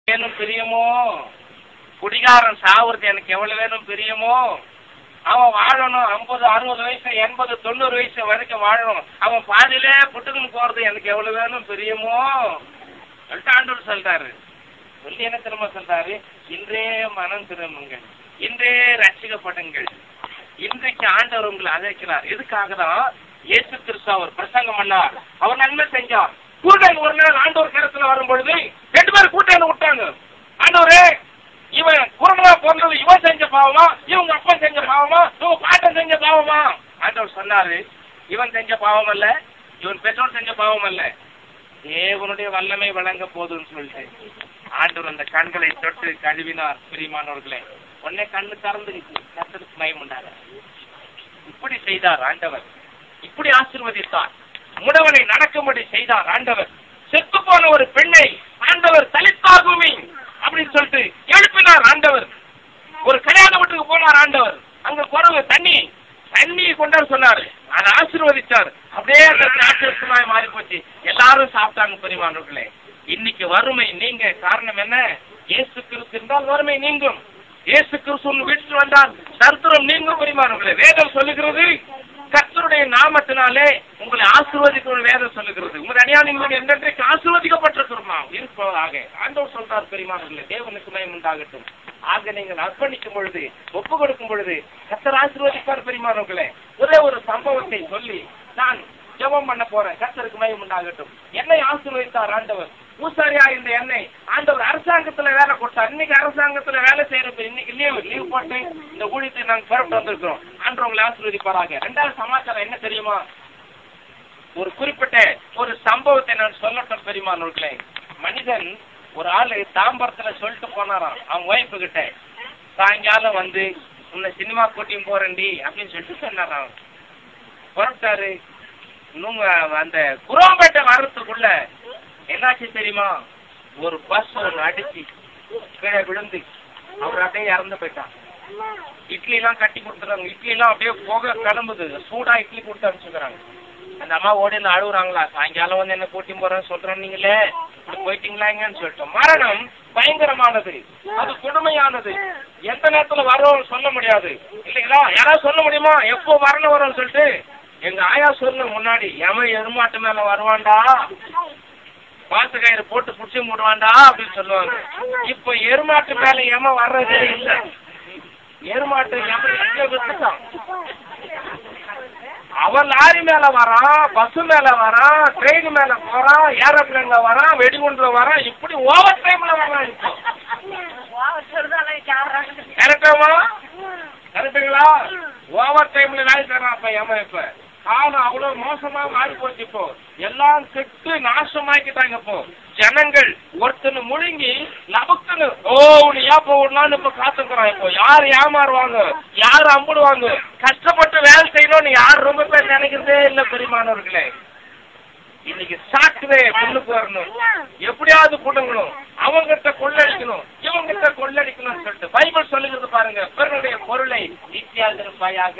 வேணும் பிரியமோ, குடிகாரன் சாவுறது எனக்கு எவ்வளவு வேணும் பிரியமோ, அவன் வாழணும் 50, 60 வயசு 80, 90 வயசு வரைக்கும் வாழணும், அவன் பாதியிலே புட்டுக்குன்னு போறது எனக்கு எவ்வளவு வேணும் பிரியமோ சொல்லிட்டு ஆண்டவர் சொல்றாரு. சொல்லி என்ன திரும்ப சொல்றாரு, இன்றே மனம் திரும்புங்கள், இன்றே ரட்சிக்கப்படுங்கள். இன்றைக்கு ஆண்டவர் உங்களை அழைக்கிறார். எதுக்காக தான் இயேசு கிறிஸ்து அவர் பிரசங்கம் பண்ணார், அவர் நன்மை செஞ்சார். கூட்டம் ஒரு நாள் ஆண்டவர் கருத்துல வரும் பொழுது 2 பேர் கூட்டம் விட்டாங்க. ஆண்டவரே, இவன் குருடனா பிறந்தது இவன் செஞ்ச பாவமா, இவங்க அப்பா செஞ்ச பாவமா, இவங்க பாட்டன் செஞ்ச பாவமா? ஆண்டவர் சொன்னாரு, இவன் செஞ்ச பாவம் அல்ல, இவன் பெற்றோர் செஞ்ச பாவம் அல்ல, தேவனுடைய வல்லமை வழங்க போதுன்னு சொல்லிட்டு ஆண்டவர் அந்த கண்களை தொட்டு கழுவினார். பிரியமானவர்களே, உடனே கண்ணு திறந்துருச்சு, கர்த்தருக்கு மகிமை உண்டாக. இப்படி செய்தார் ஆண்டவர், இப்படி ஆசீர்வதித்தார். முடவனை நடக்கும்படி செய்தார் ஆண்டவர். செத்து போன ஒரு பெண்ணை ஆண்டவர் தலித்தாகுமி அப்படின்னு சொல்லிட்டு எழுப்பினார் ஆண்டவர். ஒரு கல்யாண வீட்டுக்கு போனார் ஆண்டவர், அங்க குறவு தண்ணி கொண்டாரு சொன்னாரு, அதை ஆசீர்வதிச்சார். அப்படியே அந்த ஆச்சரியமாய் மாறி போச்சு, எல்லாரும் சாப்பிட்டாங்க. பெரியமானவர்களே, இன்னைக்கு வறுமை நீங்க காரணம் என்ன? இயேசு கிறிஸ்து இருந்தால் வறுமை நீங்கும். இயேசு கிறிஸ்து வீட்டில் வந்தால் தரித்திரம் நீங்கும். பெரியமானவர்களே, வேதம் சொல்லுகிறது, கர்த்தருடைய நாமத்தினாலே உங்களை ஆசீர்வதிக்கும் வேதம் சொல்லுகிறது. உங்கள் அடியானிகள் என்றைக்கு ஆசீர்வதிக்கப்பட்டிருக்கிறோமா இருப்பதாக ஆண்டவர் சொல்றார். பெரியமானவர்களே, தேவனுக்கு மகிமை உண்டாகட்டும். ஆக நீங்கள் அர்ப்பணிக்கும் பொழுது, ஒப்பு கொடுக்கும் பொழுது கர்த்தர் ஆசீர்வதிப்பார். பெரியமானவர்களே, ஒரே ஒரு சம்பவத்தை சொல்லி நான் ஜெபம் பண்ண போறேன். கர்த்தருக்கு மகிமை உண்டாகட்டும். என்னை ஆசீர்வதித்தார் ஆண்டவர். பூசாரியா இந்த என்னை ஆண்டவர் அரசாங்கத்துல வேலை கொடுத்தார். இன்னைக்கு அரசாங்கத்துல வேலை செய்யற இன்னைக்கு லீவ் போட்டு இந்த ஊழியத்தை நாங்க பெறப்பட்டு வந்திருக்கிறோம். ஆண்டவர் உங்களை ஆசீர்வதிப்பாராக. 2வது சமாச்சாரம் என்ன தெரியுமா? ஒரு குறிப்பிட்ட ஒரு சம்பவத்தை நான் சொல்லட்டும். பெரியமானவர்களே, மனிதன் ஒரு ஆளு தாம்பரத்துல சொல்லிட்டு போனாராம் அவங்க ஒய்ஃபு கிட்ட, சாயங்காலம் வந்து உன்னை சினிமா கூட்டியும் போறேன்டி அப்படின்னு சொல்லிட்டு சொன்னாராம். புறப்பட்டாரு. இன்னும் அந்த குரோம்பேட்டை வர்றதுக்குள்ள என்னாச்சு தெரியுமா? ஒரு பஸ் ஒன்று அடிச்சு கீழே விழுந்து அவர் அப்படியே இறந்து போயிட்டான். இட்லி எல்லாம் கட்டி கொடுத்துறாங்க, இட்லி எல்லாம் அப்படியே போக கிளம்புது, சூடா இட்லி கொடுத்து அனுப்பிச்சுக்கிறாங்க. அந்த அம்மா ஓடி அழுகுறாங்களா, சாயங்காலம் வந்து என்ன கூட்டி போறேன்னு சொல்றேன், நீங்களே இப்படி போயிட்டீங்களாங்கன்னு சொல்லிட்டோம். மரணம் பயங்கரமானது, அது கொடுமையானது. எந்த நேரத்துல வரும் சொல்ல முடியாது இல்லைங்களா? யாராவது சொல்ல முடியுமா எப்போ மரணம் வரும்னு சொல்லிட்டு? எங்க ஆயா சொல்ல முன்னாடி, எவன் எருமாட்டு மேல வருவான்டா, பாத்து கயிறு போட்டு புடிச்சு மூடுவான்டா அப்படின்னு சொல்லுவாங்க. இப்ப எருமாட்டு மேல எம வர்றதே இல்லை. எருமாட்டு வித்துட்டான். அவன் லாரி மேல வரான், பஸ் மேல வரான், ட்ரெயின் மேல போறான், ஏரோப்ளேன்ல வரான், வெடிகுண்டுல வரான், இப்படி ஓவர் டைம்ல வரான். இப்போ கரெக்டாமா? கரெக்டுங்களா? ஓவர் டைம்ல வேலை தரான். அப்ப ஏமா இப்ப ஆனா அவ்வளவு மோசமா மாறி போச்சு. இப்போ எல்லாம் கெட்டு நாசமாக்கிட்டாங்க. இப்போ ஜனங்கள் ஒருத்தனு முழுங்கி நமக்குன்னு ஏப்ப விடலான்னு இப்ப காத்துக்கிறான். இப்போ யார் ஏமாறுவாங்க, யார் அம்பிடுவாங்க, கஷ்டப்பட்டு வேலை செய்யணும்னு யார் ரொம்ப பேர் நினைக்கிறதே இல்லை. பெரியமானவர்களே, இன்னைக்கு சாக்குதே முன்னுக்கு வரணும், எப்படியாவது புடுங்கணும், அவங்கிட்ட கொள்ளடிக்கணும், இவங்கிட்ட கொள்ளடிக்கணும்னு சொல்லிட்டு பைபிள் சொல்லுகிறது பாருங்க. பிறனுடைய பொருளை ஈஸியாக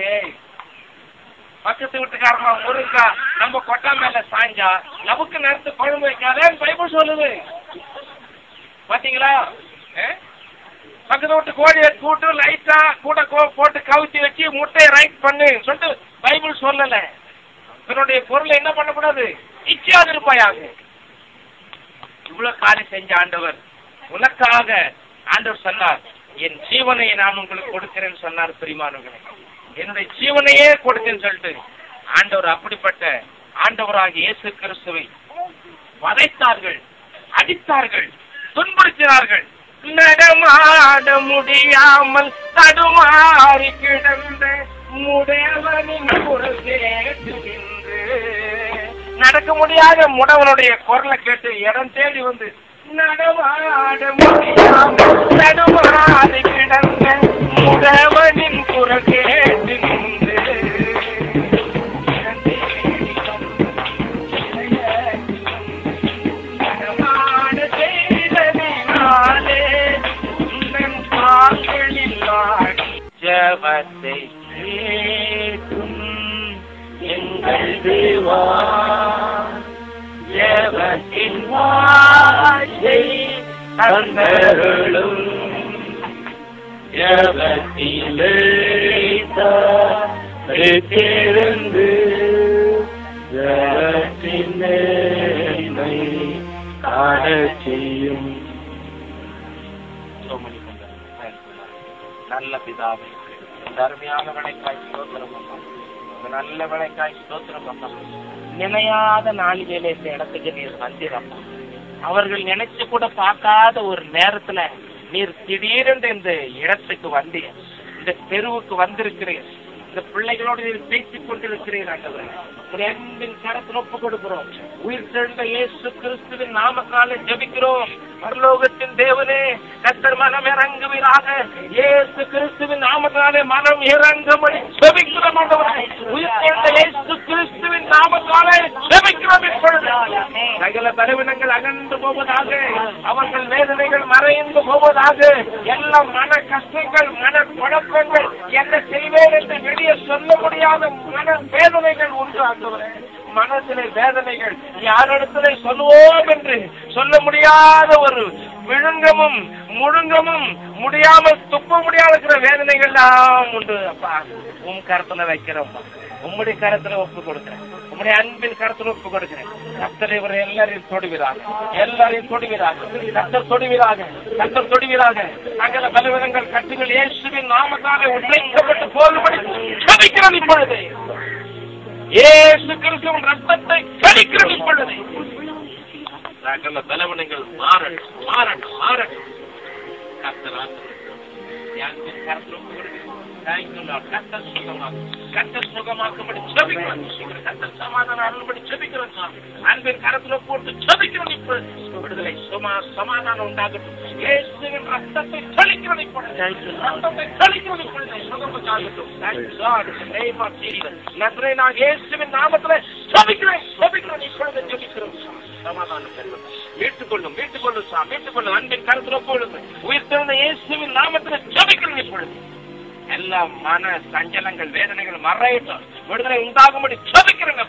பக்கத்து வீட்டுக்காரமா முருங்கா நம்ம கொட்டா மேல சாஞ்சா நமக்கு நேரத்து குழம்பு வைக்காதேன்னு பைபிள் சொல்லுது. பாத்தீங்களா? பக்கத்து வீட்டு கோழியை கூட்டு லைட்டா கூட போட்டு கவுத்தி வச்சு முட்டையை ரைட் பண்ணு சொல்லிட்டு பைபிள் சொல்லல. தன்னுடைய பொருளை என்ன பண்ணக்கூடாது, இச்சையாது இருப்பாயாக. இவ்வளவு காரியம் செஞ்ச ஆண்டவர் உனக்காக ஆண்டவர் சொன்னார், என் ஜீவனை நான் உங்களுக்கு கொடுக்கிறேன்னு சொன்னார். பிரியமானவர்களே, என்னுடைய ஜீவனையே கொடுத்தேன்னு சொல்லிட்டு ஆண்டவர் அப்படிப்பட்ட ஆண்டவராகிய இயேசு கிறிஸ்துவை வதைத்தார்கள், அடித்தார்கள், துன்புறுத்தினார்கள். நடமாட முடியாமல் தடுமாறி கிடந்த முடவனின் குரல் கேட்டுகின்று, நடக்க முடியாத முடவனுடைய குரலை கேட்டு இடம் தேடி வந்து நடமாட முடியாமல் தடுமாறி கிடந்த முடவனின் குரல் கேட்டுகின்று, நடமாட செய்ததினாலே உந்தன் பாக்களில் ஜபத்தை கேட்கும் எங்கள் தேவா, ஜபத்தின் வாசை தந்தருளும் எவத்திலே திருந்து காணச் செய்யும். நல்ல பிதாவே, அருமையான விளைக்காய் ஸ்தோத்திரம் அப்பா, நல்ல விளைக்காய் ஸ்தோத்திரம் அப்பா. நினையாத நாளிலே இந்த இடத்துக்கு நீர் வந்தீரப்பா. அவர்கள் நினைச்சு கூட பார்க்காத ஒரு நேரத்துல நீர் திடீரென்று இந்த இடத்துக்கு வந்தீர். இந்த தெருவுக்கு வந்திருக்கிறீர். இந்த பிள்ளைகளோடு நீர் பேசிக் கொண்டிருக்கிறீர். அன்பின் கரத்தில் ஒப்பு கொடுக்கிறோம். உயிர் தெழுந்த இயேசு கிறிஸ்துவின் நாமத்தாலே ஜெபிக்கிறோம். பரலோகத்தின் தேவனே, கர்த்தர் மனம் இறங்குவீராக. இயேசு கிறிஸ்துவின் நாமத்தாலே மனம் இறங்கும்படி ஜெபிக்கிறோம். உயிர் தெழுந்த இயேசு கிறிஸ்துவின் நாமத்தாலே ஜெபிக்கிறோம். இப்பொழுது சகல பலவீனங்கள் அகன்று போவதாக, அவர்கள் வேதனைகள் மறைந்து போவதாக, எல்லா மன கஷ்டங்கள், மன குழப்பங்கள், என்ன செய்வேன் என்று வெளியே சொல்ல முடியாத மன வேதனைகள் உண்டாக, மனத்திலே வேதனைகள் யாரிடத்திலே சொல்லுவோம் என்று சொல்ல முடியாத ஒரு விழுங்கமும் முழுங்கமும் முடியாமல் துப்ப முடியாத வேதனைகள் எல்லாம் உண்டு அப்பா. உம் கருத்துல வைக்கிறோம்ப்பா. உம்முடைய கருத்துல ஒப்பு கொடுக்கிறேன். உம்முடைய அன்பின் கருத்துல ஒப்பு கொடுக்கிறேன். கர்த்தர் இவரை எல்லாரையும் தொடுவீராக, எல்லாரையும் தொடுவீராக. கர்த்தர் தொடுவீராக, கர்த்தர் தொடுவீராக. சகல பலவீனங்கள் கட்டுகள் இயேசுவின் நாமத்தாலே உடைக்கப்பட்டு போகும்படி ஜெபிக்கிறோம். இப்பொழுது இயேசு கிறிஸ்துவின் ரத்தத்தை கடிக்கிறோம். இப்பொழுது சகல பலவீனங்கள் மாறட்டும், மாறட்டும், மாறட்டும். கர்த்தர் கர்த்தர் சுகமாக்கும்படி ஜெபிக்கிறோம். கர்த்தர் சமாதானம் அருள்படி ஜெபிக்கிறோம். அன்பின் கரத்துல போட்டு ஜெபிக்கிறோம். இப்பொழுது விடுதலை, சமாதானம் உண்டாகட்டும். இயேசுவின் ரத்தத்தை தெளிக்கிறோம். இப்பொழுது ரத்தத்தை தெளிக்கிறோம். இப்பொழுது சுகமாகட்டும். நசரேயனாகிய இயேசுவின் நாமத்துல ஜெபிக்கிறோம், ஜெபிக்கிறோம். இப்பொழுது ஜெபிக்கிறோம். சமாதானம் பெறுவோம். மீட்டுக்கொள்ளும், மீட்டுக்கொள்ளும் சாமி, மீட்டுக்கொள்ளும். அன்பின் கருத்துல போடுங்க. உயிர் தெழுந்த இயேசுவின் நாமத்துல ஜெபிக்கிறோம். இப்பொழுது எல்லா மன சஞ்சலங்கள், வேதனைகள் மறையட்டும். விடுதலை உண்டாகும்படி ஜெபிக்கிறேன்.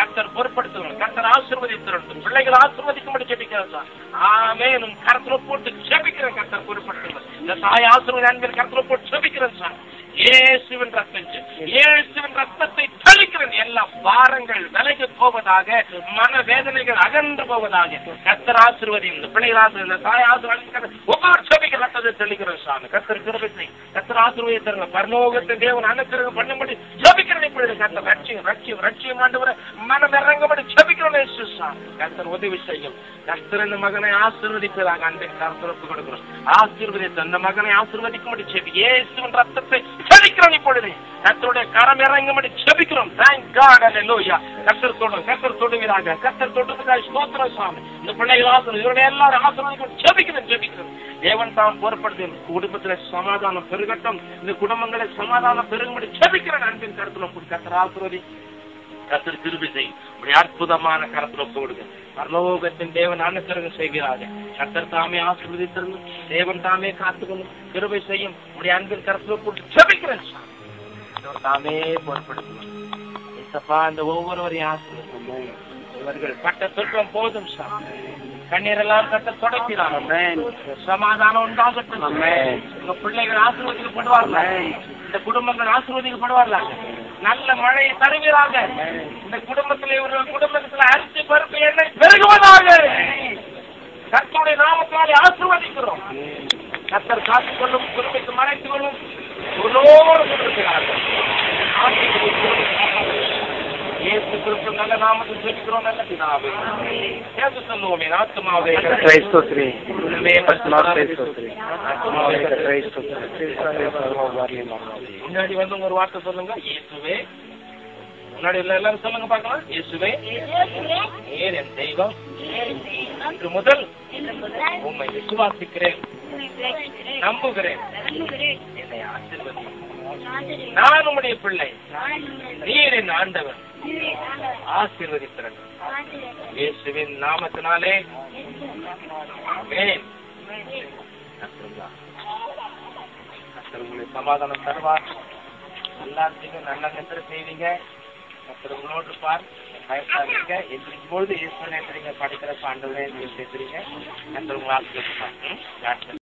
கர்த்தர் பொறுப்படுத்துங்க. கர்த்தர் ஆசீர்வதித்து பிள்ளைகள் ஆசீர்வதிக்கும்படி ஜெபிக்கிறேன். ஆமென். கர்த்தரை போட்டு ஜெபிக்கிறேன். கர்த்தர் பொறுப்படுத்துங்க. இந்த தாய் ஆசீர்வதி அன்பின் கர்த்தரை போட்டு ஜெபிக்கிறேன் சார். இயேசுவின் ரத்தம், இயேசுவின் ரத்தத்தை தெளிக்கிறேன். எல்லா பாரங்கள் விலகி போவதாக, மன வேதனைகள் அகன்று போவதாக. கர்த்தர் ஆசீர்வதி, இந்த பிள்ளைகள் ஆசீர்வதி, இந்த தாய் ஆசீர்வதி, ஒவ்வொரு ஜெபிக்கிற ரத்தத்தை தெளிக்கிறேன் சாமி. கர்த்தர் கிருபை, கர்த்தர் ஆசீர்வதி தருங்க. பரலோகத்தின் தேவன் அனுக்கிரகம் பண்ணும்படி ஜெபிக்கிறேன். இப்பொழுது கர்த்தர் ரட்சியம் ஆண்டவரை மனம் இறங்கும்படி ஜெபிக்கிறோம். இயேசு சாமி கர்த்தர் உதவி செய்யும். கர்த்தர் இந்த மகனை ஆசீர்வதிப்பதாக அன்பின் கர்த்தருக்கு கொடுக்கிறோம். ஆசீர்வதித்து அந்த மகனை ஆசீர்வதிக்கும்படி ஜெபி. இயேசுவின் ரத்தத்தை ஜெபிக்கிறோம். இப்பொழுது கர்த்தருடைய கரம் இறங்கும்படி ஜெபிக்கிறோம். Thank God, hallelujah. கர்த்தர் தொடும், கர்த்தர் தொடுவீராக. கர்த்தர் தொடுவதற்காக ஸ்தோத்திரம் சாமி. இந்த பிள்ளைகள் ஆசீர்வதி, இவருடைய எல்லாரும் ஆசீர்வதிக்கும் ஜெபிக்கிறோம், ஜெபிக்கிறோம். தேவன் தாம் பொறுப்படுத்தி குடும்பத்துல சமாதானம் பெருகட்டும். இந்த குடும்பங்களை சமாதானம் பெருகும்படி ஜெபிக்கிறேன். அன்பின் கருத்துல கர்த்தர் ஆசீர்வதி, கர்த்தர் கிருபை செய்யும். இப்படி அற்புதமான கருத்துல கொடுங்க. பரலோகத்தின் தேவன் அனுக்கிரகம் செய்கிறாக. கர்த்தர் தாமே ஆசீர்வதித்திருந்து தேவன் தாமே காத்துக்கொள்ளும், கிருபை செய்யும். உடைய அன்பின் கருத்துல போட்டு ஜெபிக்கிறேன். தாமே பொறுப்படுத்தணும். இந்த ஒவ்வொருவரையும் ஆசீர்வதிக்கும். இவர்கள் பட்ட துன்பம் போதும் சார். கண்ணீரெல்லாம் கட்ட தொடக்கிறாங்க. சமாதானம் உண்டாகட்டும். உங்க பிள்ளைகள் ஆசீர்வதிக்கப்படுவார்கள். இந்த குடும்பங்கள் ஆசீர்வதிக்கப்படுவார்கள். நல்ல மழையை தருவீராக. இந்த குடும்பத்தில் இவர்கள் குடும்பத்தில் அரிசி பருப்பு எண்ணெய் பெருகுவதாக. கர்த்தருடைய நாமத்தாலே ஆசீர்வதிக்கிறோம். கர்த்தர் காத்துக்கொள்ளும், குடும்பத்தை மறைத்துக் கொள்ளும். இயேசு கிறிஸ்து நல்ல நாமத்தில் ஜெபிக்கிறோம். நல்ல பிதாவே, சேர்ந்து சொல்லுவோமே. ஆத்துமாவே கிறிஸ்துவே, முன்னாடி வந்து ஒரு வார்த்தை சொல்லுங்க. இயேசுவே. முன்னாடி எல்லாரும் சொல்லுங்க பார்க்கலாம். இயேசுவே, நீர் என் தெய்வம். இன்று முதல் உம்மை விசுவாசிக்கிறேன், நம்புகிறேன். என்னை ஆசீர்வதி. நான் உம்முடைய பிள்ளை, நீர் என் ஆண்டவர். ஆசீர்வதிக்கிறேன் இயேசுவின் நாமத்தினாலே. ஆமென். கர்த்தர் உங்களை சமாதானம் தருவார். எல்லாத்தையும் நல்ல நெத்திர செய்வீங்க. கர்த்தர் உங்களோடு இருப்பார். பயப்படாதீங்க. எங்களுக்கு பொழுது ஈஸ்வரனை நீங்க படிக்கிறப்ப ஆண்டவரே நீங்க சேர்த்துறீங்க. அந்த உங்களால்